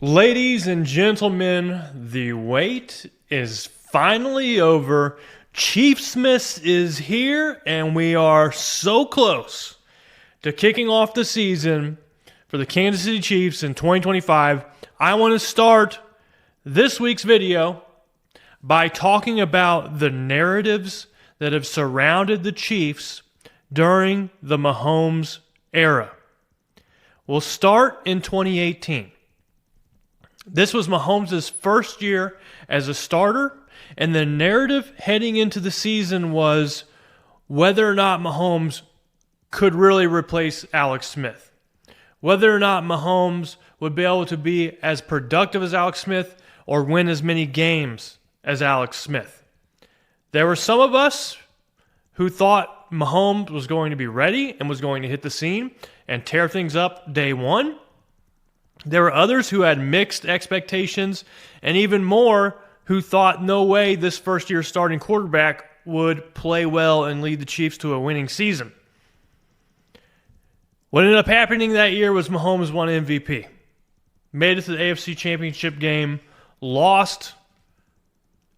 Ladies and gentlemen, the wait is finally over. Chiefsmas is here, and we are so close to kicking off the season for the Kansas City Chiefs in 2025. I want to start this week's video by talking about the narratives that have surrounded the Chiefs during the Mahomes era. We'll start in 2018. This was Mahomes' first year as a starter, and the narrative heading into the season was whether or not Mahomes could really replace Alex Smith. Whether or not Mahomes would be able to be as productive as Alex Smith or win as many games as Alex Smith. There were some of us who thought Mahomes was going to be ready and was going to hit the scene and tear things up day one. There were others who had mixed expectations, and even more who thought no way this first-year starting quarterback would play well and lead the Chiefs to a winning season. What ended up happening that year was Mahomes won MVP. Made it to the AFC Championship game, lost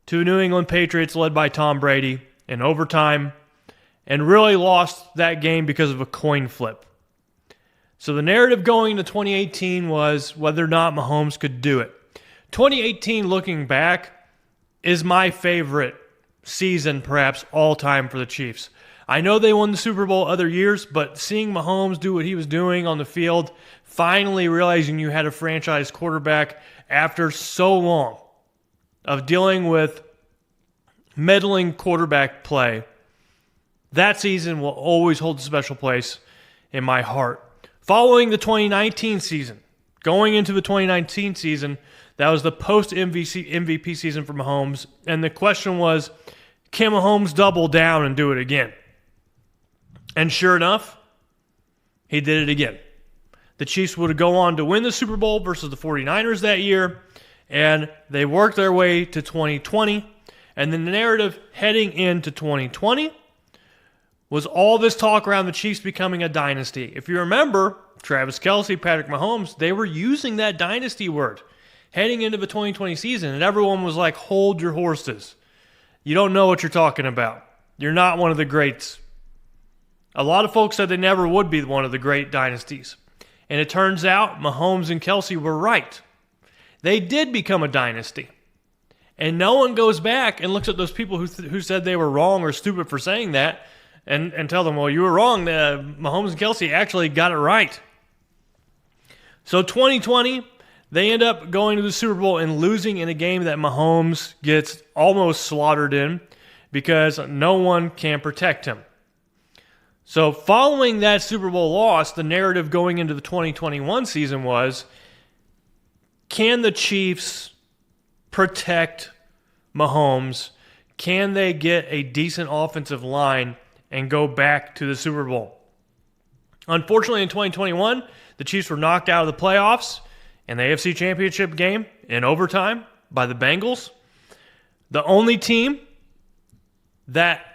to the New England Patriots led by Tom Brady in overtime, and really lost that game because of a coin flip. So the narrative going into 2018 was whether or not Mahomes could do it. 2018, looking back, is my favorite season, perhaps all time for the Chiefs. I know they won the Super Bowl other years, but seeing Mahomes do what he was doing on the field, finally realizing you had a franchise quarterback after so long of dealing with meddling quarterback play, that season will always hold a special place in my heart. Following the 2019 season, going into the 2019 season, that was the post-MVP season for Mahomes, and the question was, can Mahomes double down and do it again? And sure enough, he did it again. The Chiefs would go on to win the Super Bowl versus the 49ers that year, and they worked their way to 2020, and then the narrative heading into 2020 was all this talk around the Chiefs becoming a dynasty. If you remember, Travis Kelce, Patrick Mahomes, they were using that dynasty word heading into the 2020 season, and everyone was like, hold your horses. You don't know what you're talking about. You're not one of the greats. A lot of folks said they never would be one of the great dynasties. And it turns out Mahomes and Kelce were right. They did become a dynasty. And no one goes back and looks at those people who said they were wrong or stupid for saying that and tell them, well, you were wrong. Mahomes and Kelce actually got it right. So 2020, they end up going to the Super Bowl and losing in a game that Mahomes gets almost slaughtered in because no one can protect him. So following that Super Bowl loss, the narrative going into the 2021 season was, can the Chiefs protect Mahomes? Can they get a decent offensive line and go back to the Super Bowl? Unfortunately, in 2021, the Chiefs were knocked out of the playoffs in the AFC Championship game in overtime by the Bengals. The only team that,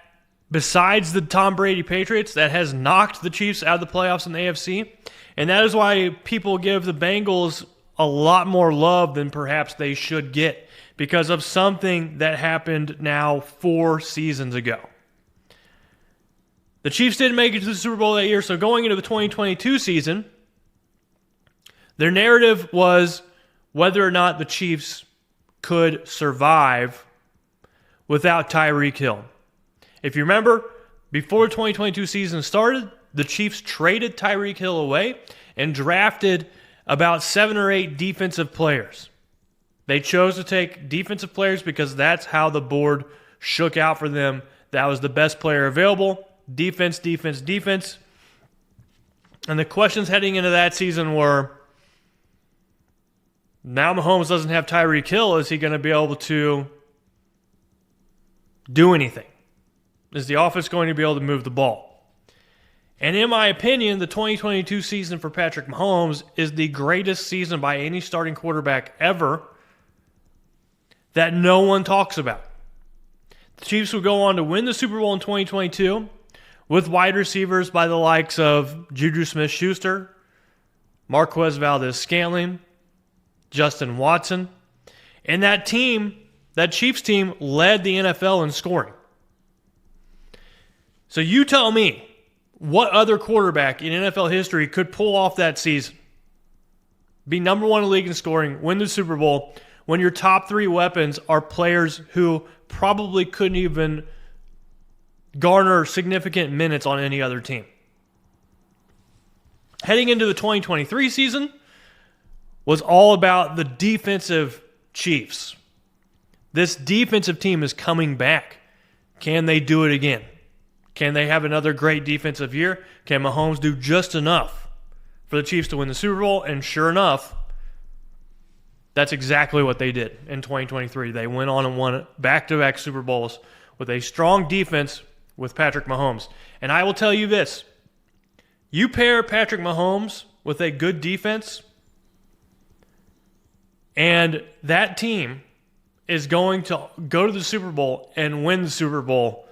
besides the Tom Brady Patriots, that has knocked the Chiefs out of the playoffs in the AFC. And that is why people give the Bengals a lot more love than perhaps they should get because of something that happened now 4 seasons ago. The Chiefs didn't make it to the Super Bowl that year, so going into the 2022 season, their narrative was whether or not the Chiefs could survive without Tyreek Hill. If you remember, before the 2022 season started, the Chiefs traded Tyreek Hill away and drafted about 7 or 8 defensive players. They chose to take defensive players because that's how the board shook out for them. That was the best player available. Defense, defense, defense. And the questions heading into that season were, now Mahomes doesn't have Tyreek Hill. Is he going to be able to do anything? Is the offense going to be able to move the ball? And in my opinion, the 2022 season for Patrick Mahomes is the greatest season by any starting quarterback ever that no one talks about. The Chiefs will go on to win the Super Bowl in 2022 with wide receivers by the likes of Juju Smith-Schuster, Marquez Valdez-Scantling, Justin Watson. And that Chiefs team, led the NFL in scoring. So you tell me, what other quarterback in NFL history could pull off that season? Be number one in the league in scoring, win the Super Bowl, when your top three weapons are players who probably couldn't even garner significant minutes on any other team. Heading into the 2023 season was all about the defensive Chiefs. This defensive team is coming back. Can they do it again? Can they have another great defensive year? Can Mahomes do just enough for the Chiefs to win the Super Bowl? And sure enough, that's exactly what they did in 2023. They went on and won back-to-back Super Bowls with a strong defense with Patrick Mahomes. And I will tell you this. You pair Patrick Mahomes with a good defense, and that team is going to go to the Super Bowl and win the Super Bowl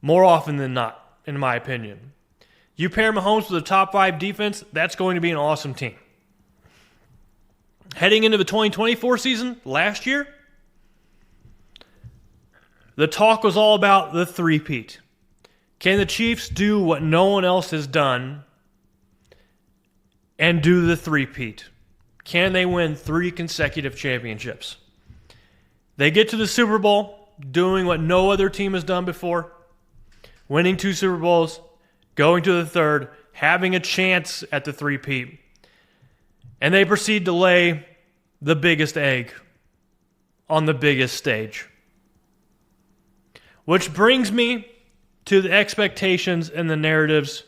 more often than not, in my opinion. You pair Mahomes with a top 5 defense, that's going to be an awesome team. Heading into the 2024 season, last year, the talk was all about the three-peat. Can the Chiefs do what no one else has done and do the three-peat? Can they win 3 consecutive championships? They get to the Super Bowl doing what no other team has done before, winning 2 Super Bowls, going to the third, having a chance at the three-peat. And they proceed to lay the biggest egg on the biggest stage. Which brings me to the expectations and the narratives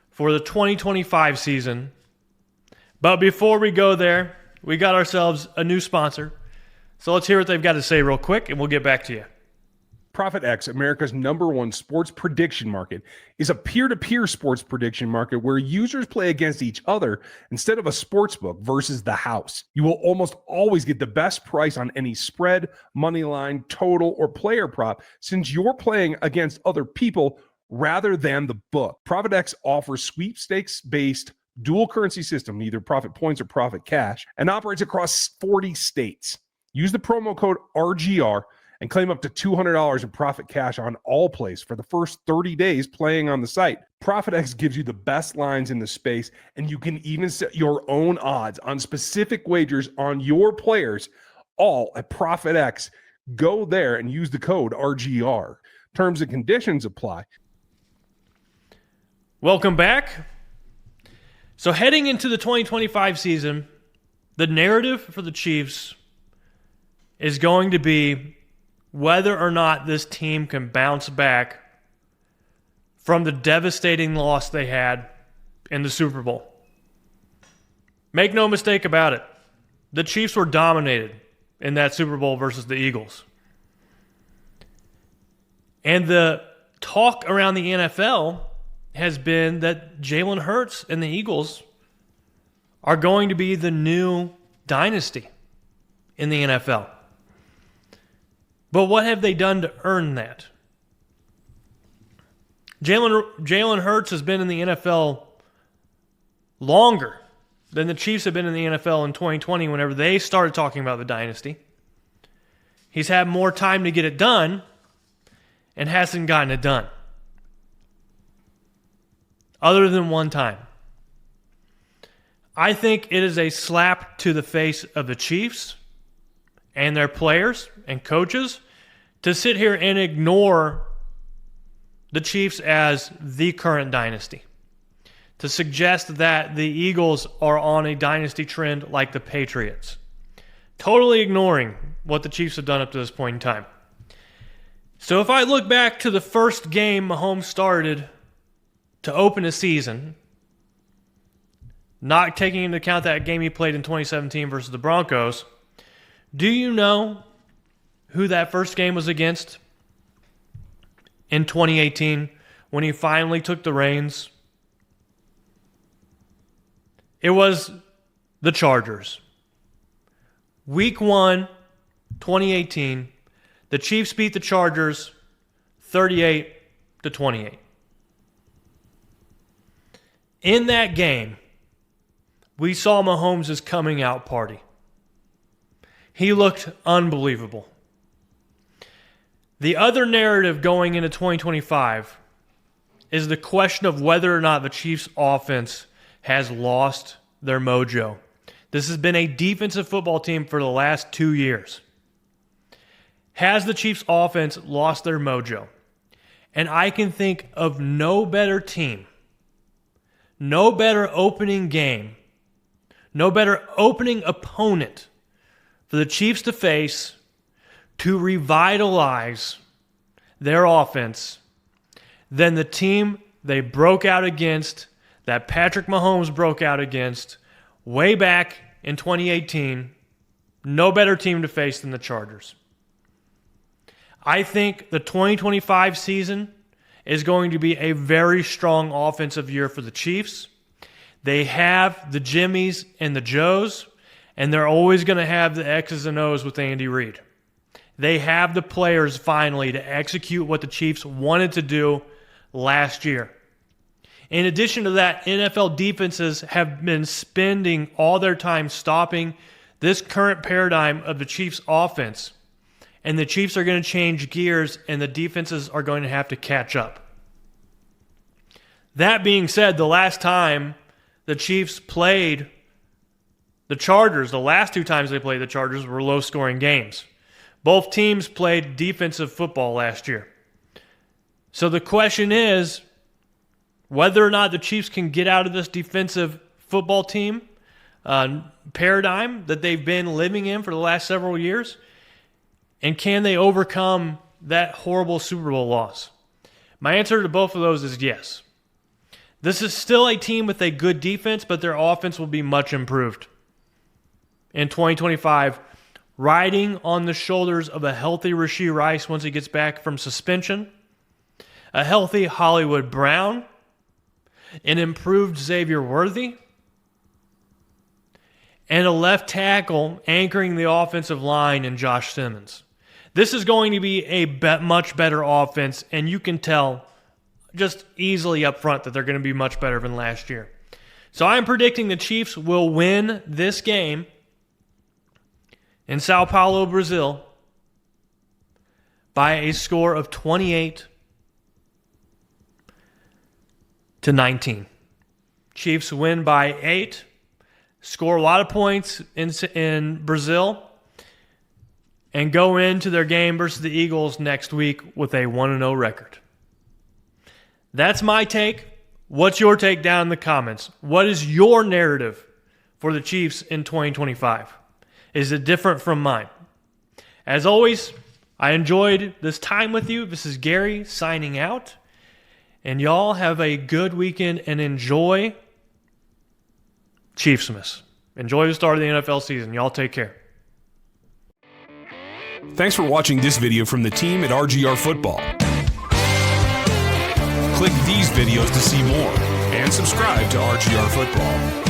for the 2025 season. But before we go there, we got ourselves a new sponsor. So let's hear what they've got to say real quick, and we'll get back to you. Prophet X, America's #1 sports prediction market, is a peer-to-peer sports prediction market where users play against each other instead of a sports book versus the house. You will almost always get the best price on any spread, money line, total, or player prop since you're playing against other people rather than the book. Prophet X offers sweepstakes-based dual currency system, either Profit Points or Profit Cash, and operates across 40 states. Use the promo code RGR and claim up to $200 in Profit Cash on all plays for the first 30 days playing on the site. ProfitX gives you the best lines in the space, and you can even set your own odds on specific wagers on your players, all at ProfitX. Go there and use the code RGR. Terms and conditions apply. Welcome back. So heading into the 2025 season, the narrative for the Chiefs is going to be whether or not this team can bounce back from the devastating loss they had in the Super Bowl. Make no mistake about it. The Chiefs were dominated in that Super Bowl versus the Eagles. And the talk around the NFL has been that Jalen Hurts and the Eagles are going to be the new dynasty in the NFL. But what have they done to earn that? Jalen Hurts has been in the NFL longer than the Chiefs have been in the NFL in 2020 whenever they started talking about the dynasty. He's had more time to get it done and hasn't gotten it done. Other than one time. I think it is a slap to the face of the Chiefs and their players and coaches to sit here and ignore the Chiefs as the current dynasty. To suggest that the Eagles are on a dynasty trend like the Patriots. Totally ignoring what the Chiefs have done up to this point in time. So if I look back to the first game Mahomes started to open a season, not taking into account that game he played in 2017 versus the Broncos, do you know who that first game was against in 2018 when he finally took the reins? It was the Chargers. Week 1, 2018, the Chiefs beat the Chargers 38-28. In that game, we saw Mahomes' coming out party. He looked unbelievable. The other narrative going into 2025 is the question of whether or not the Chiefs' offense has lost their mojo. This has been a defensive football team for the last 2 years. Has the Chiefs' offense lost their mojo? And I can think of no better team, no better opening game, no better opening opponent for the Chiefs to face to revitalize their offense than the team they broke out against, that Patrick Mahomes broke out against way back in 2018. No better team to face than the Chargers. I think the 2025 season is going to be a very strong offensive year for the Chiefs. They have the Jimmies and the Joes, and they're always going to have the X's and O's with Andy Reid. They have the players finally to execute what the Chiefs wanted to do last year. In addition to that, NFL defenses have been spending all their time stopping this current paradigm of the Chiefs' offense. And the Chiefs are going to change gears, and the defenses are going to have to catch up. That being said, the last time the Chiefs played the Chargers, the last 2 times they played the Chargers were low-scoring games. Both teams played defensive football last year. So the question is whether or not the Chiefs can get out of this defensive football team paradigm that they've been living in for the last several years, and can they overcome that horrible Super Bowl loss? My answer to both of those is yes. This is still a team with a good defense, but their offense will be much improved in 2025, riding on the shoulders of a healthy Rashee Rice once he gets back from suspension, a healthy Hollywood Brown, an improved Xavier Worthy, and a left tackle anchoring the offensive line in Josh Simmons. This is going to be a much better offense, and you can tell just easily up front that they're going to be much better than last year. So I'm predicting the Chiefs will win this game in Sao Paulo, Brazil, by a score of 28-19. Chiefs win by 8, score a lot of points in Brazil, and go into their game versus the Eagles next week with a 1-0 record. That's my take. What's your take down in the comments? What is your narrative for the Chiefs in 2025? Is it different from mine? As always, I enjoyed this time with you. This is Gary signing out. And y'all have a good weekend and enjoy Chiefsmas. Enjoy the start of the NFL season. Y'all take care. Thanks for watching this video from the team at RGR Football. Click these videos to see more and subscribe to RGR Football.